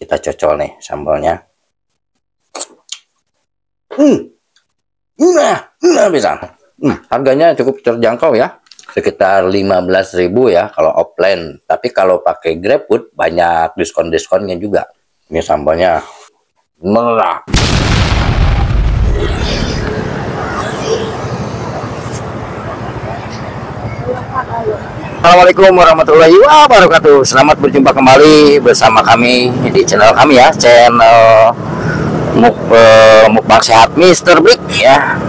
kita cocol nih sambalnya. Nah bisa. Harganya cukup terjangkau ya, sekitar 15.000 ya kalau offline. Tapi kalau pakai GrabFood banyak diskon-diskonnya juga. Ini sambalnya merah. Assalamualaikum warahmatullahi wabarakatuh. Selamat berjumpa kembali bersama kami di channel kami ya, channel mukbang sehat Mr. Blik ya.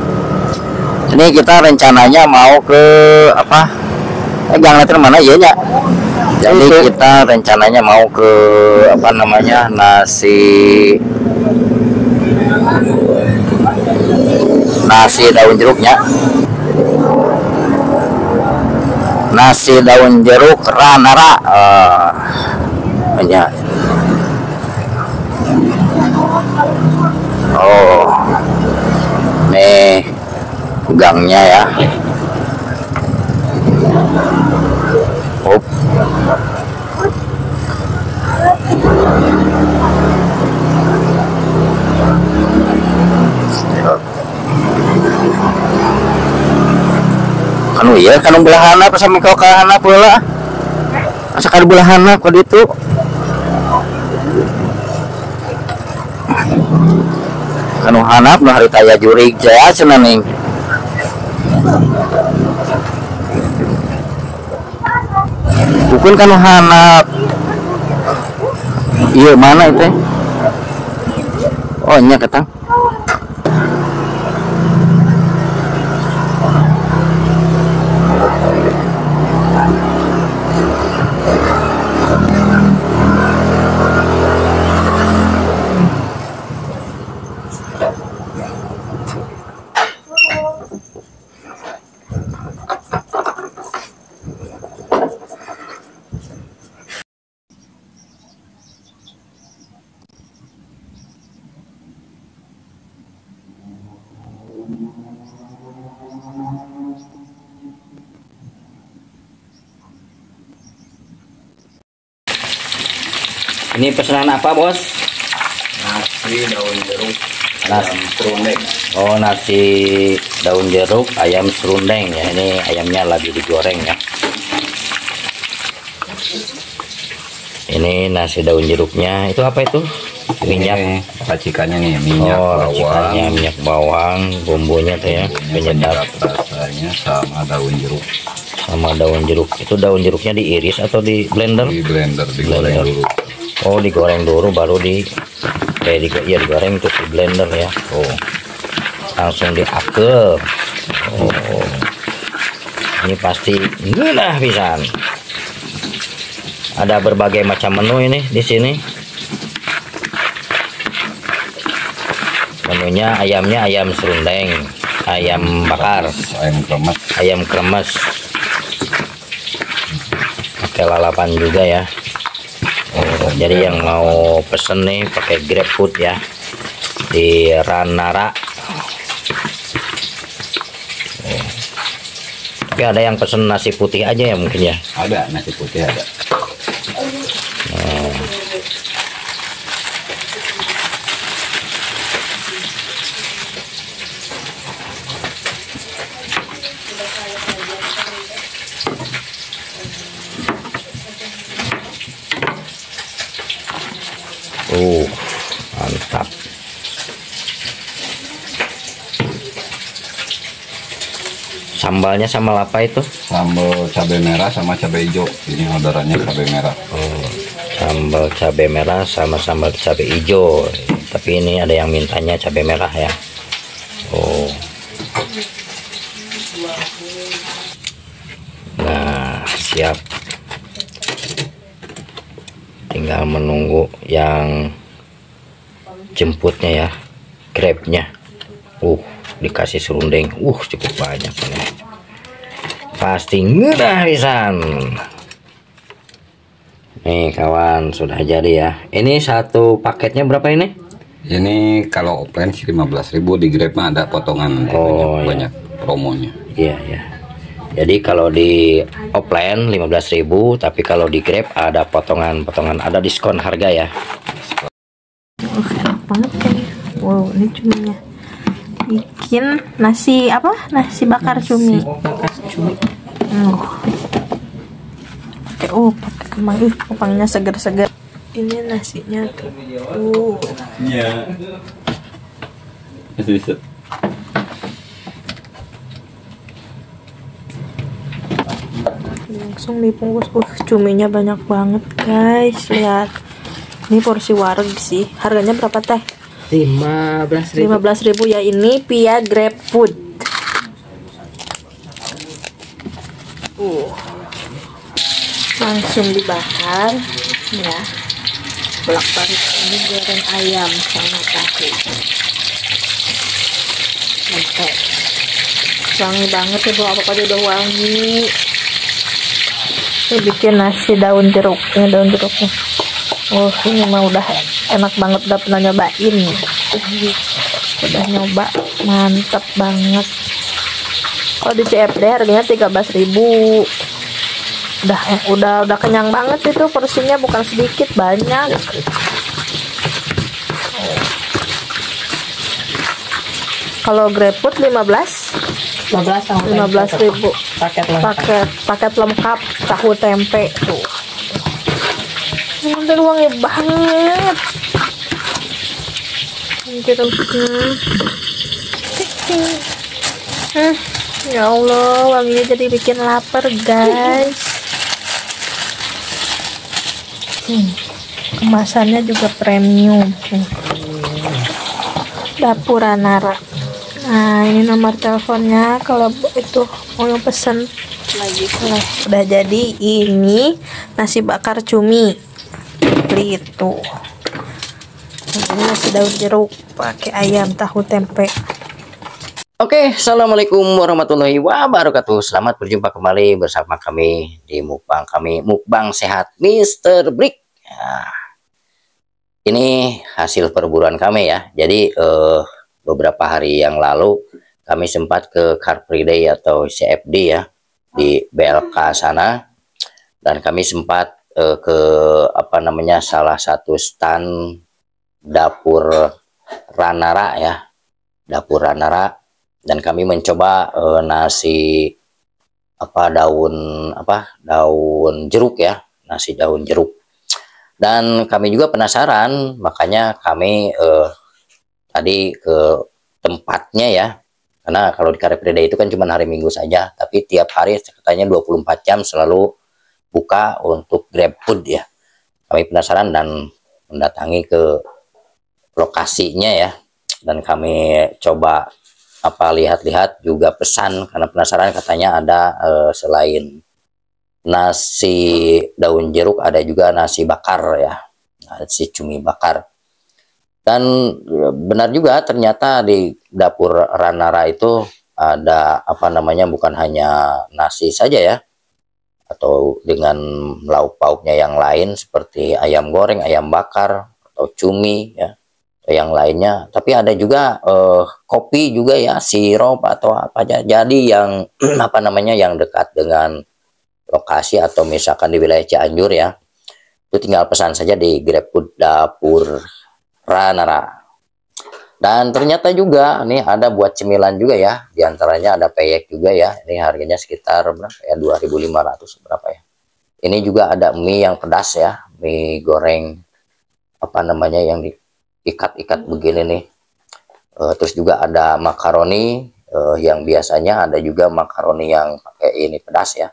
Ini kita rencananya mau ke apa? Jangan mana ya ya. Jadi kita rencananya mau ke apa namanya, nasi daun jeruknya. Nasi daun jeruk Ranara banyak. Oh, nih gangnya ya. Up. Kanu ya, kanu belahana apa sama kau kahana pula? Asa kanu belahana kau itu? Kanu hanap nu hari taya jurig jaya cenah ning. Bukan kanu hanap. Iya mana itu? Oh nya ketang. Ini pesanan apa, Bos? Nasi daun jeruk Nasi serundeng. Oh, nasi daun jeruk ayam serundeng ya. Ini ayamnya lagi digoreng ya. Ini nasi daun jeruknya. Itu apa itu? Minyak. Racikannya nih, minyak bawang. Minyak bawang, bumbunya tuh ya. Penyedap rasanya sama daun jeruk. Sama daun jeruk. Itu daun jeruknya diiris atau di blender? Di blender, digoreng dulu. Oh, digoreng dulu baru digoreng terus di blender ya. Oh, langsung diakel. Oh, ini pasti ngeunah pisan. Ada berbagai macam menu ini di sini. Menunya ayamnya ayam serundeng, ayam bakar, ayam kremes, pakai lalapan juga ya. Oh, jadi yang mau pesen nih pakai GrabFood ya di Ranara. Oh. Tapi ada yang pesen nasi putih aja ya mungkin ya. Ada nasi putih ada. Oh. Mantap. Sambalnya sambal apa itu? Sambal cabai merah sama cabai hijau. Ini orderannya cabai merah. Oh, sambal cabai merah sama sambal cabai hijau. Tapi ini ada yang mintanya cabai merah ya. Oh. Nah, siap. Tinggal menunggu yang jemputnya ya, Grabnya. Dikasih serundeng, cukup banyak ini. Pasti ngeunah pisan. Nih kawan, sudah jadi ya. Ini satu paketnya berapa ini? Ini kalau offline sih 15.000, di Grab mah ada potongan. Banyak promonya. Iya ya. Jadi kalau di offline 15.000, tapi kalau di Grab ada potongan-potongan, ada diskon harga ya. Enak banget kayaknya. Wow, ini cuminya. Bikin nasi apa? Nasi bakar cumi. Bakar cumi. Pakai kemang. Kemangnya segar-segar. Ini nasinya tuh. Iya. Bisa. Langsung dibungkus. Cuminya banyak banget, guys. Lihat. Ini porsi wareg sih. Harganya berapa teh? 15.000. 15.000 ya, ini via GrabFood. Langsung dibakar ya. Bolak-balik. Ini goreng ayam sama tahu. Mantap. Wangi banget ya, bau apa udah wangi. Ini bikin nasi daun jeruknya, ini mah udah enak banget, udah pernah nyobain. Udah nyoba, mantap banget. Kalau di CFD harganya 13.000. Udah kenyang banget itu, porsinya bukan sedikit, banyak. Kalau GrabFood 15.000 paket lengkap tahu tempe tuh. Ini wangi banget. Ya Allah, wanginya jadi bikin lapar, guys. Kemasannya juga premium. Dapur Ranara. Nah, ini nomor teleponnya kalau itu mau yang pesen lagi. Udah jadi ini nasi bakar cumi. Beli itu. Ini nasi daun jeruk pakai ayam tahu tempe. Oke, assalamualaikum warahmatullahi wabarakatuh. Selamat berjumpa kembali bersama kami di mukbang sehat Mr. Brick. Nah, ini hasil perburuan kami ya. Jadi beberapa hari yang lalu kami sempat ke Car Free Day atau CFD ya di BLK sana, dan kami sempat ke salah satu stand dapur Ranara ya, dapur Ranara, dan kami mencoba nasi daun jeruk ya, nasi daun jeruk, dan kami juga penasaran, makanya kami tadi ke tempatnya ya, karena kalau di Car Free Day itu kan cuma hari Minggu saja, tapi tiap hari katanya 24 jam selalu buka untuk GrabFood ya. Kami penasaran dan mendatangi ke lokasinya ya, dan kami coba lihat-lihat, juga pesan karena penasaran. Katanya ada selain nasi daun jeruk ada juga nasi bakar ya, nasi cumi bakar. Dan benar juga, ternyata di dapur Ranara itu ada bukan hanya nasi saja ya, atau dengan lauk pauknya yang lain seperti ayam goreng, ayam bakar, atau cumi ya, atau yang lainnya. Tapi ada juga kopi juga ya, sirup atau apa aja. Jadi yang yang dekat dengan lokasi atau misalkan di wilayah Cianjur ya, itu tinggal pesan saja di GrabFood dapur Ranara. Dan ternyata juga nih ada buat cemilan juga ya, diantaranya ada peyek juga ya. Ini harganya sekitar berapa ya, 2.500 berapa ya. Ini juga ada mie yang pedas ya, mie goreng yang diikat-ikat begini nih. Terus juga ada makaroni yang biasanya, ada juga makaroni yang pakai ini pedas ya.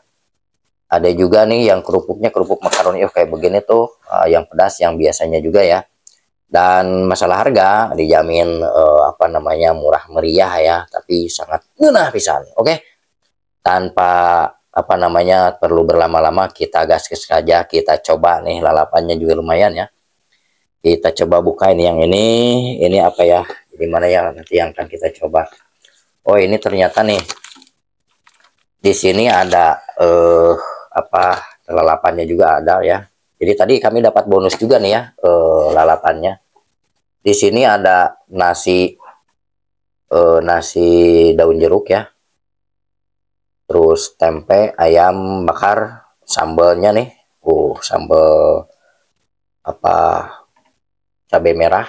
Ada juga nih yang kerupuknya, kerupuk makaroni kayak begini tuh, yang pedas yang biasanya juga ya. Dan masalah harga dijamin murah meriah ya, tapi sangat murah pisan. Oke, tanpa perlu berlama-lama, kita gasket saja, kita coba nih. Lalapannya juga lumayan ya, kita coba buka ini. Yang ini apa ya, gimana ya, nanti yang akan kita coba. Oh, ini ternyata nih di sini ada lalapannya juga ada ya. Jadi tadi kami dapat bonus juga nih ya, lalapannya. Di sini ada nasi daun jeruk ya. Terus tempe, ayam bakar, sambalnya nih. Sambal cabai merah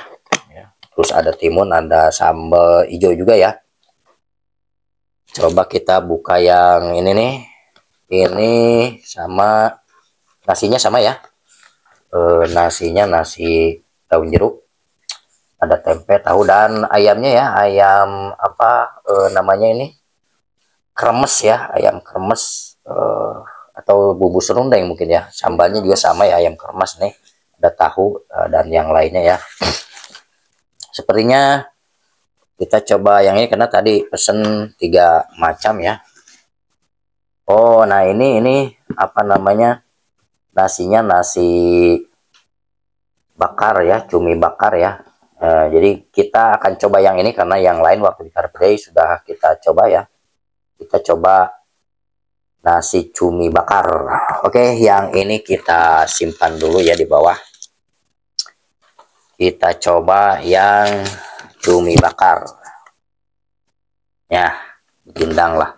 ya. Terus ada timun, ada sambal hijau juga ya. Coba kita buka yang ini nih. Ini sama nasinya sama ya. Nasinya nasi daun jeruk. Ada tempe, tahu, dan ayamnya ya, ayam apa namanya ini? Kremes ya, ayam kremes atau bumbu serundeng mungkin ya. Sambalnya juga sama ya, ayam kremes nih. Ada tahu dan yang lainnya ya. Sepertinya kita coba yang ini karena tadi pesen 3 macam ya. Oh, nah ini apa namanya? Nasinya nasi bakar ya, cumi bakar ya. Jadi kita akan coba yang ini karena yang lain waktu di Car Free Day sudah kita coba ya. Kita coba nasi cumi bakar. Oke, yang ini kita simpan dulu ya di bawah. Kita coba yang cumi bakar. Ya, gindang lah.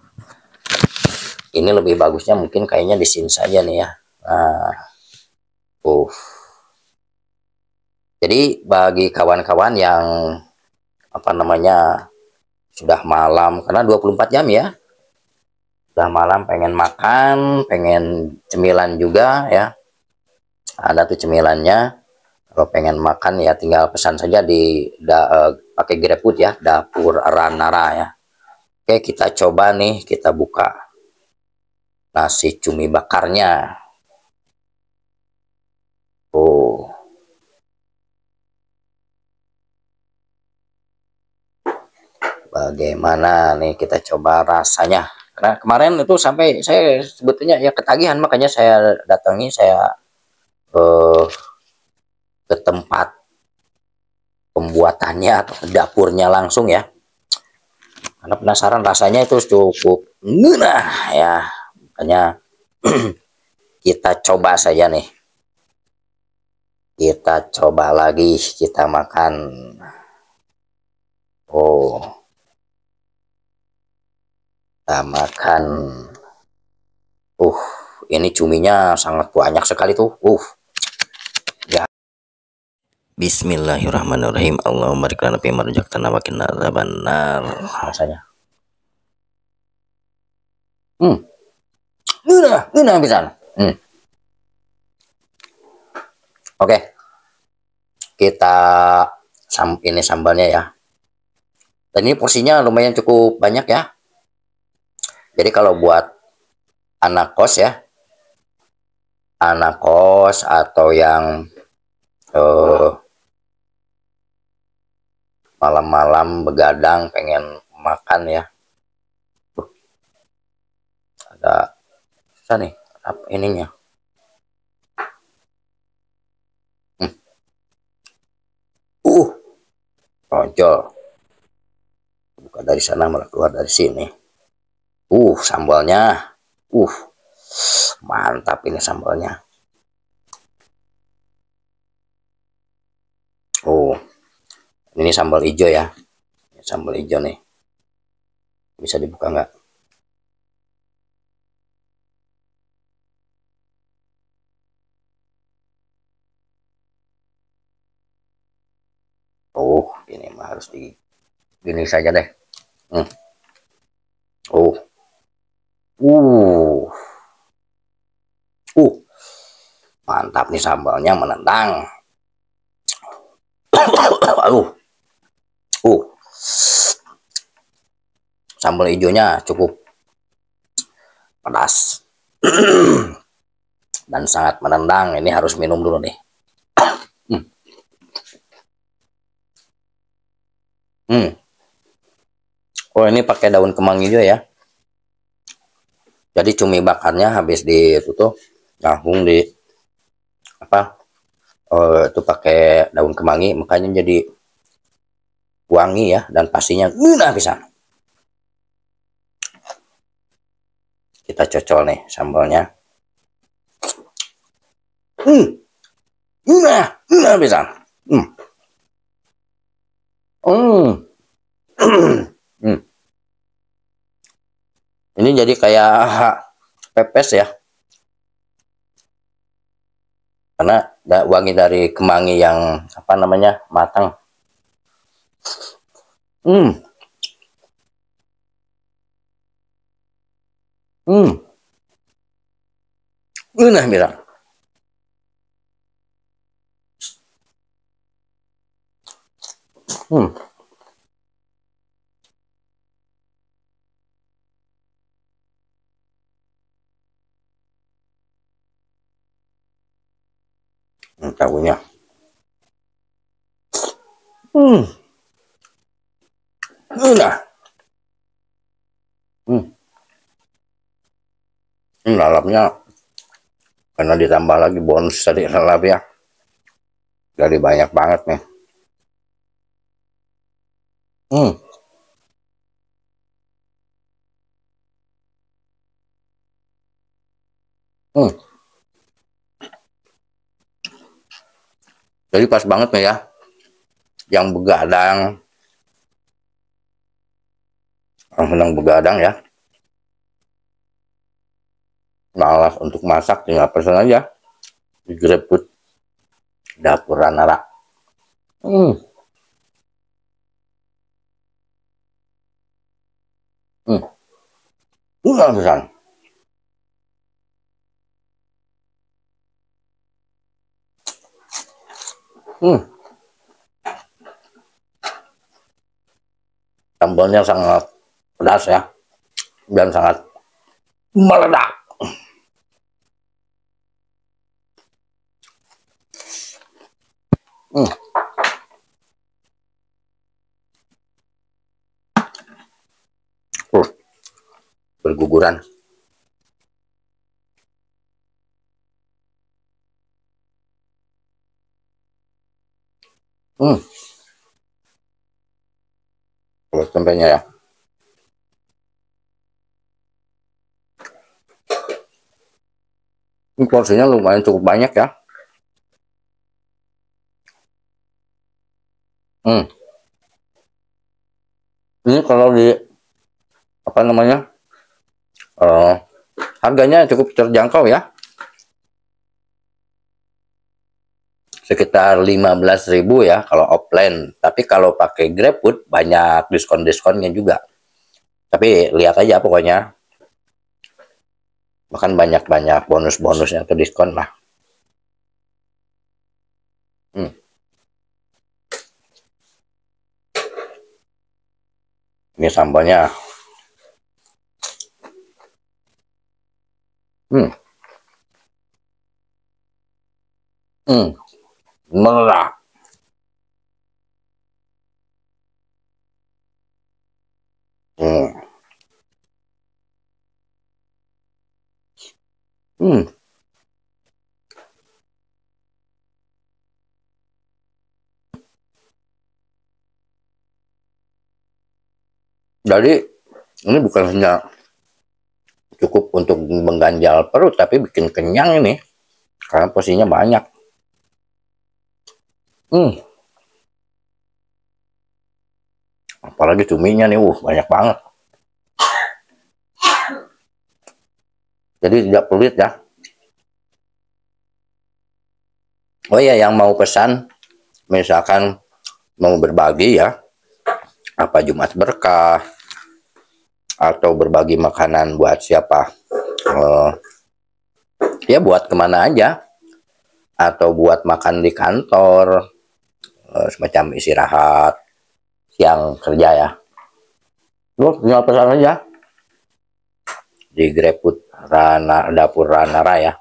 Ini lebih bagusnya mungkin kayaknya di sini saja nih ya. Nah, jadi bagi kawan-kawan yang apa namanya sudah malam, karena 24 jam ya, sudah malam pengen makan, pengen cemilan juga ya, ada tuh cemilannya. Kalau pengen makan ya tinggal pesan saja di pakai GrabFood ya, Dapur Ranara ya. Oke, kita coba nih, kita buka nasi cumi bakarnya. Oh, bagaimana nih, kita coba rasanya. Karena kemarin itu sampai saya sebetulnya ya ketagihan, makanya saya datangi, saya ke tempat pembuatannya atau ke dapurnya langsung ya. Karena penasaran rasanya itu cukup nah ya. Makanya kita coba saja nih. Kita coba lagi, kita makan. Oh. Kita makan. Ini cuminya sangat banyak sekali tuh. Ya. Bismillahirrahmanirrahim. Allahumma barik lana fi ma razaqtana wa qina adzabannar. Rasanya. Ini bisa. Oke. Kita ini sambalnya ya. Dan ini porsinya lumayan cukup banyak ya. Jadi kalau buat anak kos ya, anak kos atau yang malam-malam begadang pengen makan ya, ada apa nih, apa ininya, ronjol, buka dari sana malah keluar dari sini. Sambalnya mantap ini sambalnya. Ini sambal hijau ya, sambal hijau nih, bisa dibuka nggak? Ini mah harus di gini saja deh. Mantap nih, sambalnya menendang. Sambal hijaunya cukup pedas dan sangat menendang. Ini harus minum dulu nih. Ini pakai daun kemangi juga ya. Jadi cumi bakarnya habis ditutup langsung di apa? Itu pakai daun kemangi, makanya jadi wangi ya, dan pastinya bisa. Kita cocol nih sambalnya. Bisa. Ini jadi kayak pepes ya. karena wangi dari kemangi yang apa namanya matang. Hmm. Nah, bilang. Tahunya. Nah. Lalapnya karena ditambah lagi bonus tadi lalap ya. Jadi banyak banget nih. Jadi pas banget nih ya. Yang begadang. Yang sedang begadang ya. Malas untuk masak tinggal pesan aja. Di GrabFood Dapur Ranara. Pesan. Sambalnya sangat pedas ya. Dan sangat meledak. Berguguran. Buat tempenya ya. Ini porsinya lumayan cukup banyak ya. Ini kalau di apa namanya harganya cukup terjangkau ya, sekitar 15.000 ya kalau offline. Tapi kalau pakai GrabFood banyak diskon-diskonnya juga. Tapi lihat aja pokoknya, bahkan banyak-banyak bonus-bonusnya atau diskon lah. Ini sambalnya. Meledak. Jadi ini bukan hanya cukup untuk mengganjal perut, tapi bikin kenyang ini karena porsinya banyak. Apalagi cuminya nih, banyak banget. Jadi tidak pelit ya. Oh iya, yang mau pesan, misalkan mau berbagi ya, apa Jumat berkah, atau berbagi makanan buat siapa, ya buat kemana aja, atau buat makan di kantor, semacam istirahat, siang kerja ya. Lu tinggal pesan aja di GrabFood Dapur Ranara ya.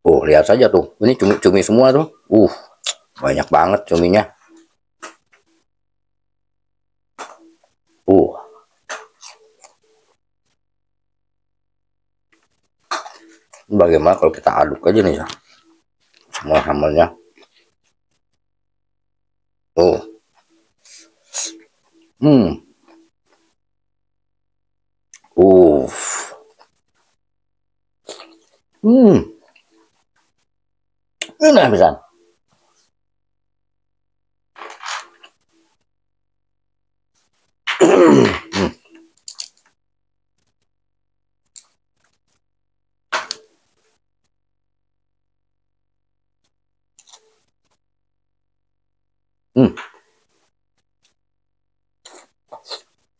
Lihat saja tuh, ini cumi-cumi semua tuh. Banyak banget cuminya. Bagaimana kalau kita aduk aja nih ya, semua sambalnya. Nah, bisa.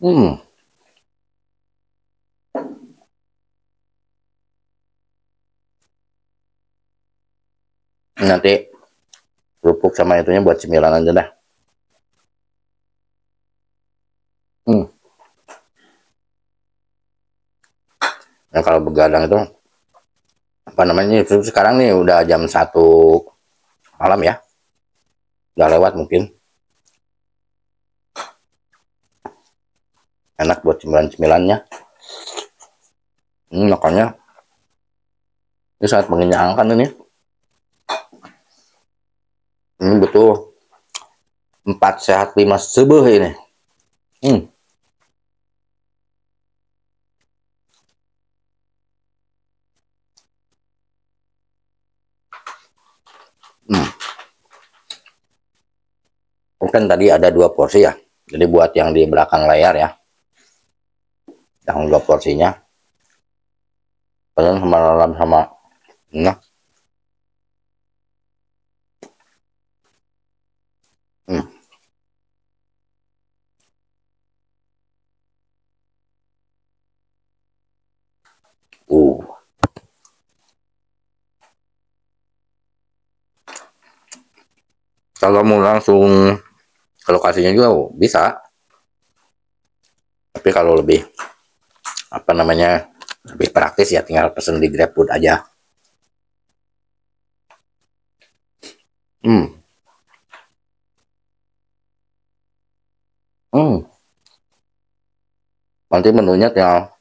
Hmm. Nanti kerupuk sama itunya buat cemilan aja dah. Hmm. Nah, kalau begadang itu apa namanya, itu sekarang nih udah jam 1 malam ya, udah lewat mungkin. Enak buat cemilan-cemilannya. Makanya ini sangat mengenyangkan ini. Ini betul 4 sehat 5 sebuh ini. Hmm. Hmm. Kan tadi ada 2 porsi ya. Jadi buat yang di belakang layar ya, yang 2 porsinya. Kalian sama dalam sama. Nah. Hmm. Kalau mau langsung ke lokasinya juga bisa. Tapi kalau lebih apa namanya, lebih praktis ya tinggal pesen di GrabFood aja. Hmm. Hmm. Nanti menunya tinggal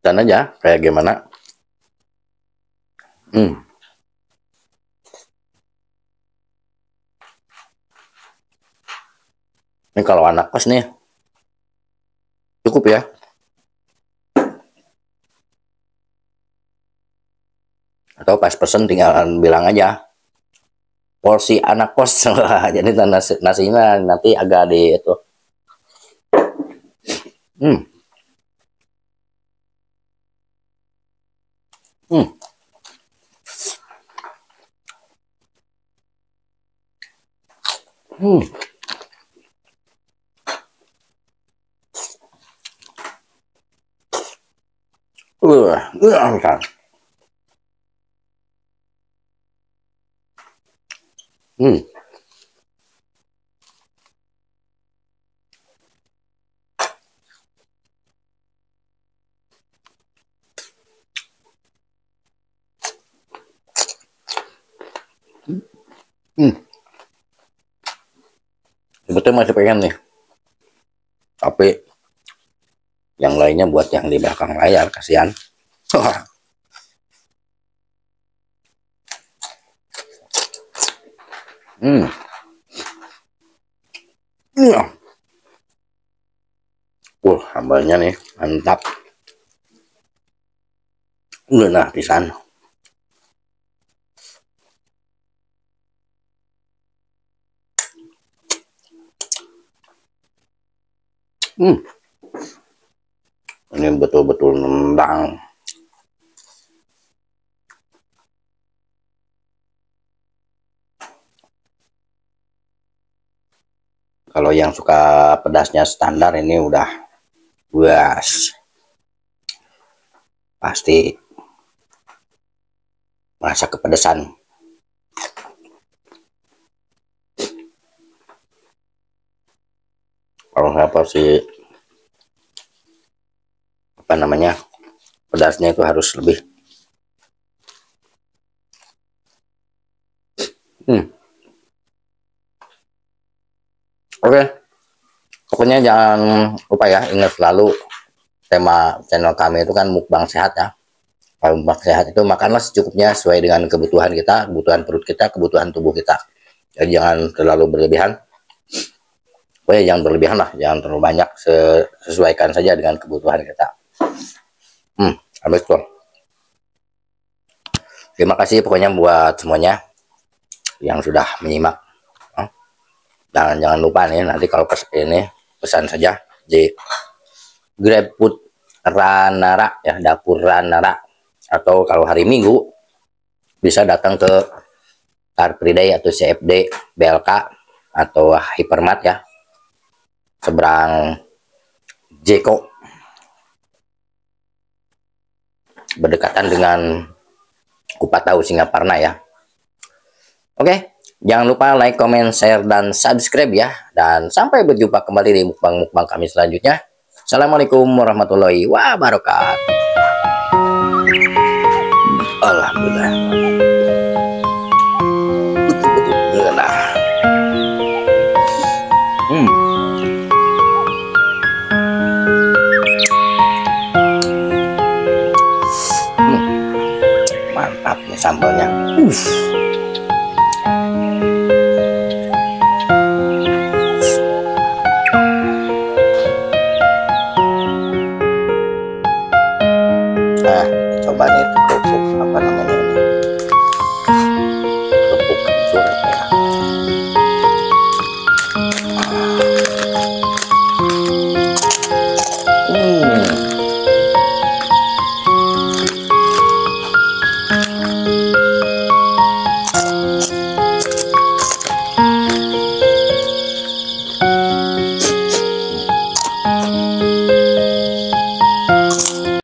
dan aja kayak gimana. Hmm. Ini kalau anak kos nih cukup ya. Atau pas pesen tinggal bilang aja porsi anak kos. Jadi nasinya nanti agak di itu. Hmm. Hmm. Hmm. Bentar. Hmm. Hmm. Sebetulnya masih pengen nih. Tapi yang lainnya buat yang di belakang layar, kasihan. Hmm. Sambalnya nih mantap. Nah, pisan. Hmm. Ini betul-betul nendang. Kalau yang suka pedasnya standar ini udah puas. Pasti merasa kepedesan. Kalau apa sih apa namanya, pedasnya itu harus lebih. Oke, pokoknya jangan lupa ya, ingat selalu tema channel kami itu kan mukbang sehat ya. Kalau mukbang sehat itu makanlah secukupnya sesuai dengan kebutuhan kita, kebutuhan perut kita, kebutuhan tubuh kita. Jadi jangan terlalu berlebihan. Pokoknya jangan berlebihan lah, jangan terlalu banyak, sesuaikan saja dengan kebutuhan kita. Habis itu. Terima kasih pokoknya buat semuanya yang sudah menyimak. Dan jangan lupa nih, nanti kalau ini pesan saja di GrabFood Ranara ya, dapur Ranara. Atau kalau hari Minggu bisa datang ke Car Free Day atau CFD, BLK atau Hypermart ya. seberang Jeko, berdekatan dengan Kupat Tahu Singaparna ya. Oke, jangan lupa like, comment, share, dan subscribe ya. Dan sampai berjumpa kembali di mukbang-mukbang kami selanjutnya. Assalamualaikum warahmatullahi wabarakatuh. Alhamdulillah. Betul-betul enak. Mantap nih sambalnya. Nah, coba nih kerupuk apa namanya?